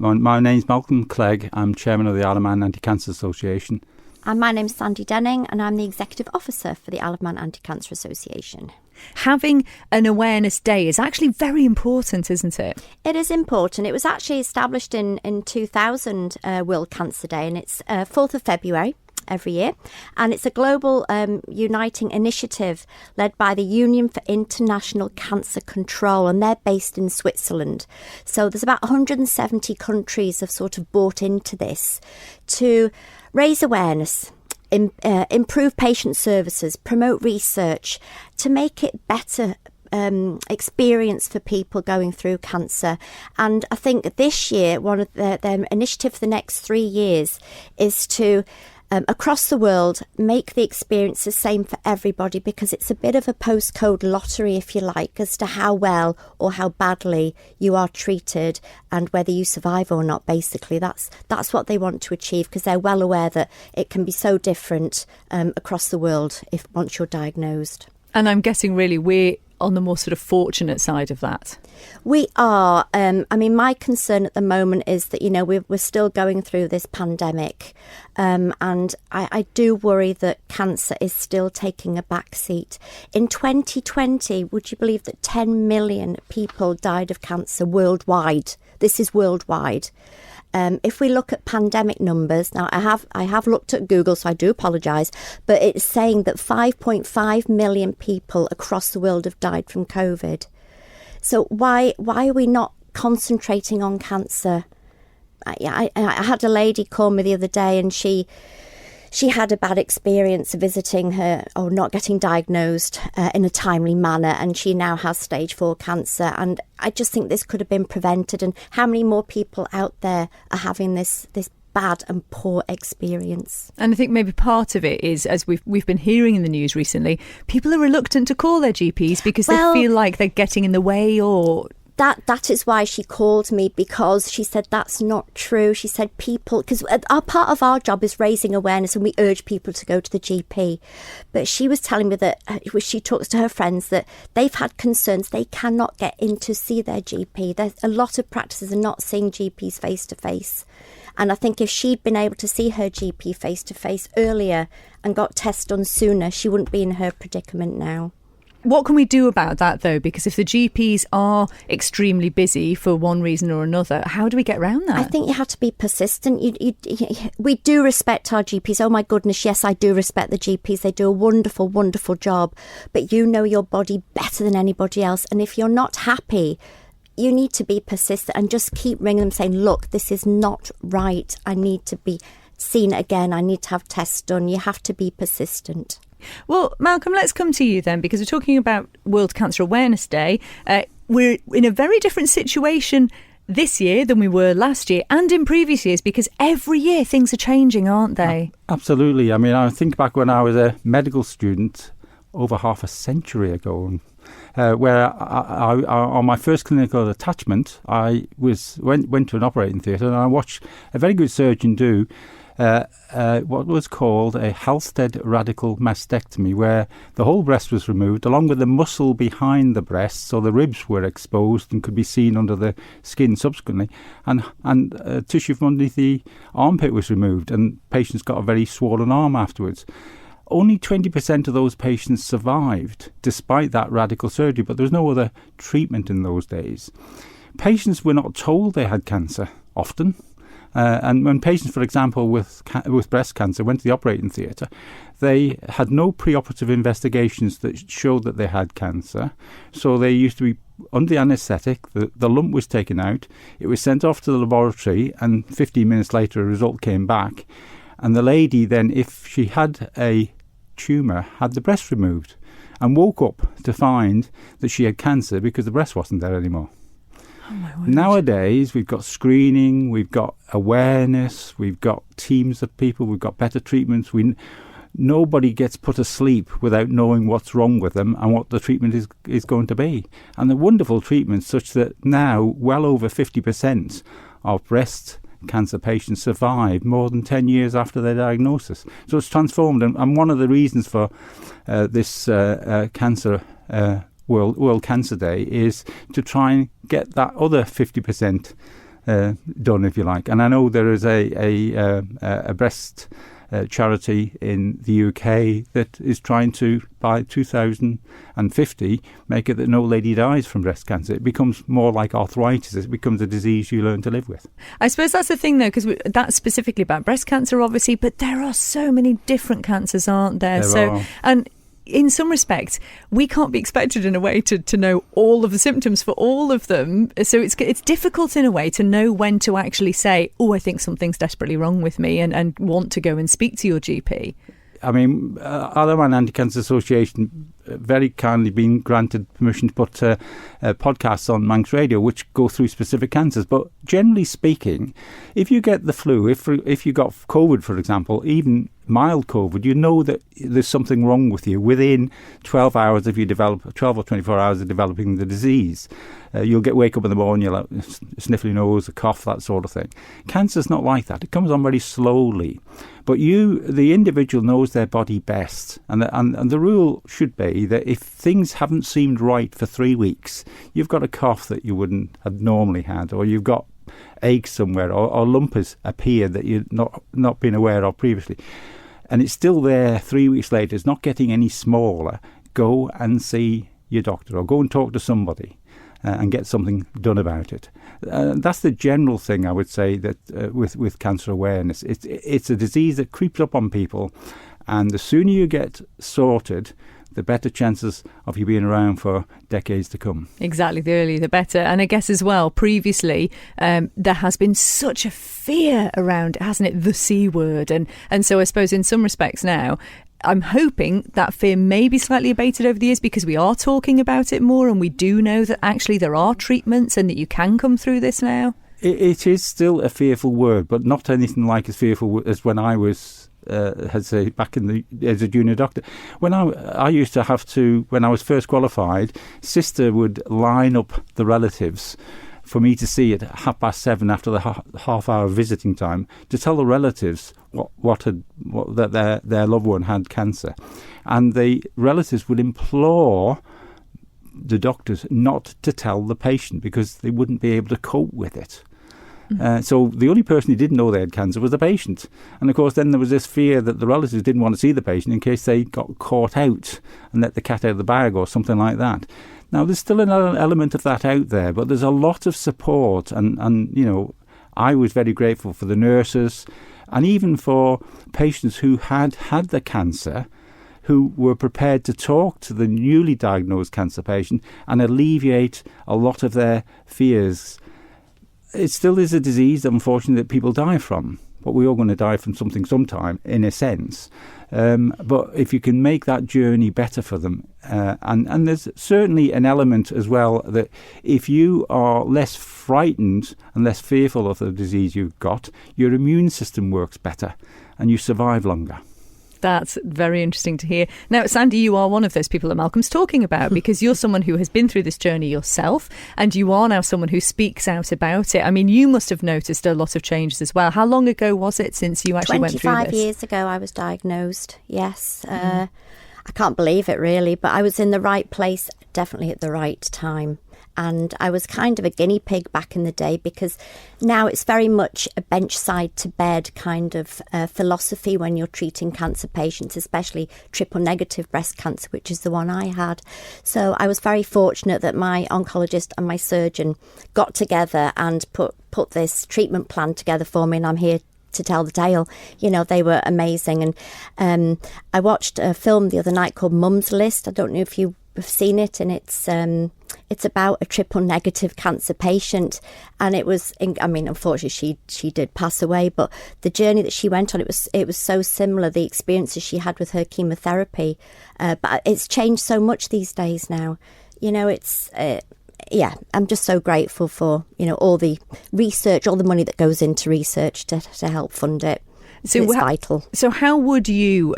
My name's Malcolm Clegg. I'm chairman of the Isle of Man Anti-Cancer Association. And my name's Sandy Denning, and I'm the executive officer for the Isle of Man Anti-Cancer Association. Having an awareness day is actually very important, isn't it? It is important. It was actually established in 2000, World Cancer Day, and it's 4th of February every year. And it's a global uniting initiative led by the Union for International Cancer Control, and they're based in Switzerland. So there's about 170 countries have sort of bought into this to raise awareness, improve patient services, promote research, to make it better experience for people going through cancer. And I think this year, one of their initiative for the next 3 years is to across the world, make the experience the same for everybody, because it's a bit of a postcode lottery, if you like, as to how well or how badly you are treated and whether you survive or not. Basically, that's what they want to achieve, because they're well aware that it can be so different across the world if once you're diagnosed. And I'm guessing really we're on the more sort of fortunate side of that. We are. I mean, my concern at the moment is that, you know, we're still going through this pandemic, and I do worry that cancer is still taking a back seat. In 2020, would you believe that 10 million people died of cancer worldwide? This is worldwide. If we look at pandemic numbers, now I have looked at Google, so I do apologise, but it's saying that 5.5 million people across the world have died from COVID. So why are we not concentrating on cancer? I had a lady call me the other day, and she had a bad experience visiting her, or not getting diagnosed in a timely manner, and she now has stage 4 cancer. And I just think this could have been prevented. And how many more people out there are having this bad and poor experience? And I think maybe part of it is, as we've been hearing in the news recently, people are reluctant to call their GPs because they feel like they're getting in the way, or... That is why she called me, because she said that's not true. She said people, because part of our job is raising awareness, and we urge people to go to the GP. But she was telling me that she talks to her friends that they've had concerns they cannot get in to see their GP. There's a lot of practices are not seeing GPs face to face. And I think if she'd been able to see her GP face to face earlier and got tests done sooner, she wouldn't be in her predicament now. What can we do about that, though? Because if the GPs are extremely busy for one reason or another, how do we get around that? I think you have to be persistent. We do respect our GPs. Oh, my goodness, yes, I do respect the GPs. They do a wonderful, wonderful job. But you know your body better than anybody else. And if you're not happy, you need to be persistent and just keep ringing them saying, look, this is not right. I need to be seen again. I need to have tests done. You have to be persistent. Well, Malcolm, let's come to you then, because we're talking about World Cancer Awareness Day. We're in a very different situation this year than we were last year and in previous years, because every year things are changing, aren't they? Absolutely. I mean, I think back when I was a medical student over half a century ago, where I on my first clinical attachment, I went to an operating theatre, and I watched a very good surgeon do what was called a Halsted radical mastectomy, where the whole breast was removed along with the muscle behind the breast, so the ribs were exposed and could be seen under the skin subsequently, and tissue from underneath the armpit was removed, and patients got a very swollen arm afterwards. Only 20% of those patients survived despite that radical surgery, but there was no other treatment in those days. Patients were not told they had cancer often. And when patients, for example, with breast cancer went to the operating theatre, they had no preoperative investigations that showed that they had cancer. So they used to be under the anaesthetic, the lump was taken out, it was sent off to the laboratory, and 15 minutes later a result came back. And the lady then, if she had a tumour, had the breast removed and woke up to find that she had cancer because the breast wasn't there anymore. Oh, my word. Nowadays, we've got screening, we've got awareness, we've got teams of people, we've got better treatments. Nobody gets put to sleep without knowing what's wrong with them and what the treatment is going to be. And the wonderful treatments, such that now well over 50% of breast cancer patients survive more than 10 years after their diagnosis. So it's transformed. And one of the reasons for this cancer World Cancer Day is to try and get that other 50% done, if you like. And I know there is a breast charity in the UK that is trying to, by 2050, make it that no lady dies from breast cancer. It becomes more like arthritis. It becomes a disease you learn to live with. I suppose that's the thing, though, because that's specifically about breast cancer, obviously, but there are so many different cancers, aren't there? There are. And in some respects, we can't be expected in a way to know all of the symptoms for all of them. So it's difficult in a way to know when to actually say, oh, I think something's desperately wrong with me, and want to go and speak to your GP. I mean, Isle of Man Anti-Cancer Association very kindly been granted permission to put podcasts on Manx Radio which go through specific cancers. But generally speaking, if you get the flu, if you got COVID, for example, even mild COVID, you know that there's something wrong with you within 12 hours if you develop 12 or 24 hours of developing the disease. You'll wake up in the morning, you'll have a sniffly nose, a cough, that sort of thing. Cancer's not like that. It comes on very slowly. But the individual knows their body best. And the rule should be that if things haven't seemed right for 3 weeks, you've got a cough that you wouldn't have normally had, or you've got aches somewhere, or lumpers appear that you've not been aware of previously, and it's still there 3 weeks later, it's not getting any smaller, go and see your doctor or go and talk to somebody and get something done about it. That's the general thing I would say that with cancer awareness. It's a disease that creeps up on people, and the sooner you get sorted, the better chances of you being around for decades to come. Exactly, the earlier the better. And I guess as well, previously, there has been such a fear around, hasn't it, the C word. And so I suppose in some respects now, I'm hoping that fear may be slightly abated over the years because we are talking about it more, and we do know that actually there are treatments and that you can come through this now. It is still a fearful word, but not anything like as fearful as when I was back as a junior doctor. When I used to have to, when I was first qualified, sister would line up the relatives for me to see at 7:30 after the half-hour visiting time to tell the relatives that their loved one had cancer, and the relatives would implore the doctors not to tell the patient because they wouldn't be able to cope with it. So the only person who didn't know they had cancer was the patient. And of course then there was this fear that the relatives didn't want to see the patient in case they got caught out and let the cat out of the bag or something like that. Now there's still another element of that out there, but there's a lot of support, and you know, I was very grateful for the nurses and even for patients who had the cancer, who were prepared to talk to the newly diagnosed cancer patient and alleviate a lot of their fears. It still is a disease, unfortunately, that people die from. But we're all going to die from something sometime, in a sense. But if you can make that journey better for them, and there's certainly an element as well that if you are less frightened and less fearful of the disease you've got, your immune system works better and you survive longer. That's very interesting to hear. Now, Sandy, you are one of those people that Malcolm's talking about because you're someone who has been through this journey yourself, and you are now someone who speaks out about it. I mean, you must have noticed a lot of changes as well. How long ago was it since you actually went through this? 25 years ago I was diagnosed, yes. I can't believe it, really, but I was in the right place, definitely at the right time. And I was kind of a guinea pig back in the day, because now it's very much a bench side to bed kind of philosophy when you're treating cancer patients, especially triple negative breast cancer, which is the one I had. So I was very fortunate that my oncologist and my surgeon got together and put this treatment plan together for me, and I'm here to tell the tale. You know, they were amazing. And I watched a film the other night called Mum's List. I don't know if you've seen it, and it's about a triple negative cancer patient, and it was, I mean, unfortunately she did pass away, but the journey that she went on, it was so similar, the experiences she had with her chemotherapy, but it's changed so much these days now. You know, it's I'm just so grateful for, you know, all the research, all the money that goes into research to help fund it. So it's vital. So how would you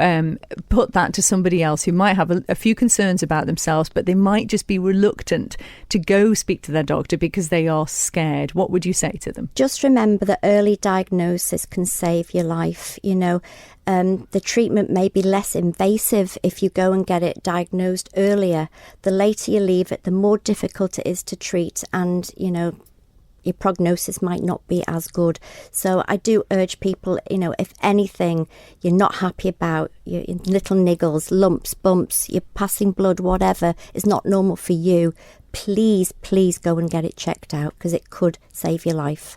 put that to somebody else who might have a few concerns about themselves, but they might just be reluctant to go speak to their doctor because they are scared? What would you say to them? Just remember that early diagnosis can save your life. You know, the treatment may be less invasive if you go and get it diagnosed earlier. The later you leave it, the more difficult it is to treat, and, you know, your prognosis might not be as good. So I do urge people, if anything you're not happy about, your little niggles, lumps, bumps, you're passing blood, whatever is not normal for you, please go and get it checked out, because it could save your life.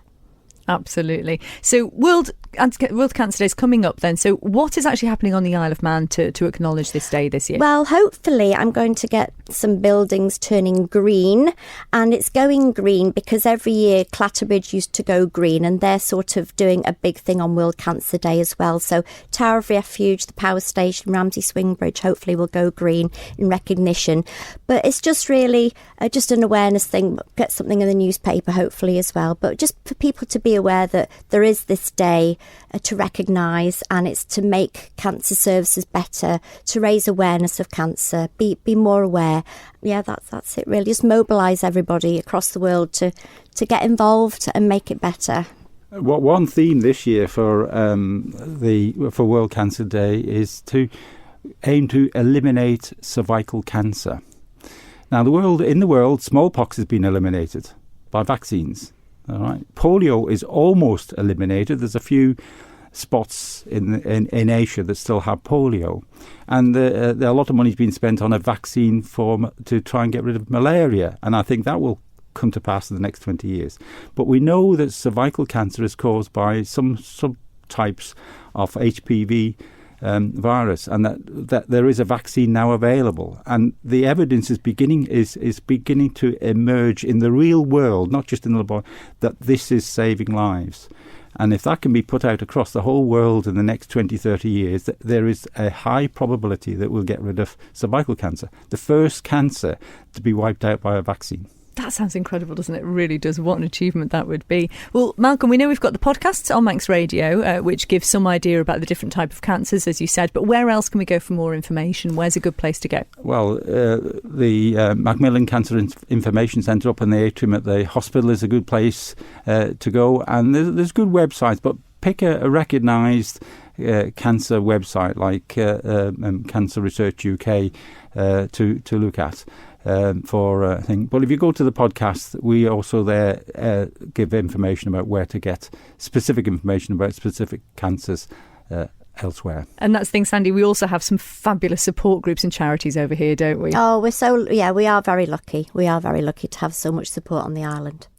Absolutely. So World Cancer Day is coming up then. So what is actually happening on the Isle of Man to acknowledge this day this year? Well, hopefully I'm going to get some buildings turning green, and it's going green because every year Clatterbridge used to go green, and they're sort of doing a big thing on World Cancer Day as well. So Tower of Refuge, the power station, Ramsey Swing Bridge hopefully will go green in recognition. But it's just really just an awareness thing. Get something in the newspaper hopefully as well, but just for people to be aware that there is this day to recognise, and it's to make cancer services better, to raise awareness of cancer, be more aware. Yeah, that's it really. Just mobilise everybody across the world to get involved and make it better. One theme this year for World Cancer Day is to aim to eliminate cervical cancer. Now, in the world, smallpox has been eliminated by vaccines. All right. Polio is almost eliminated. There's a few spots in Asia that still have polio, and a lot of money's been spent on a vaccine to try and get rid of malaria, and I think that will come to pass in the next 20 years. But we know that cervical cancer is caused by some subtypes of HPV virus, and that there is a vaccine now available, and the evidence is beginning to emerge in the real world, not just in the laboratory, that this is saving lives. And if that can be put out across the whole world in the next 20-30 years, there is a high probability that we'll get rid of cervical cancer, the first cancer to be wiped out by a vaccine. That sounds incredible, doesn't it? It really does. What an achievement that would be. Well, Malcolm, we know we've got the podcasts on Manx Radio, which gives some idea about the different type of cancers, as you said. But where else can we go for more information? Where's a good place to go? Well, the Macmillan Cancer Information Centre up in the atrium at the hospital is a good place to go. And there's good websites, but pick a recognised cancer website like Cancer Research UK to look at. For a thing. But if you go to the podcast, we also there give information about where to get specific information about specific cancers elsewhere. And that's the thing, Sandy, we also have some fabulous support groups and charities over here, don't we? Oh, we are very lucky. We are very lucky to have so much support on the island.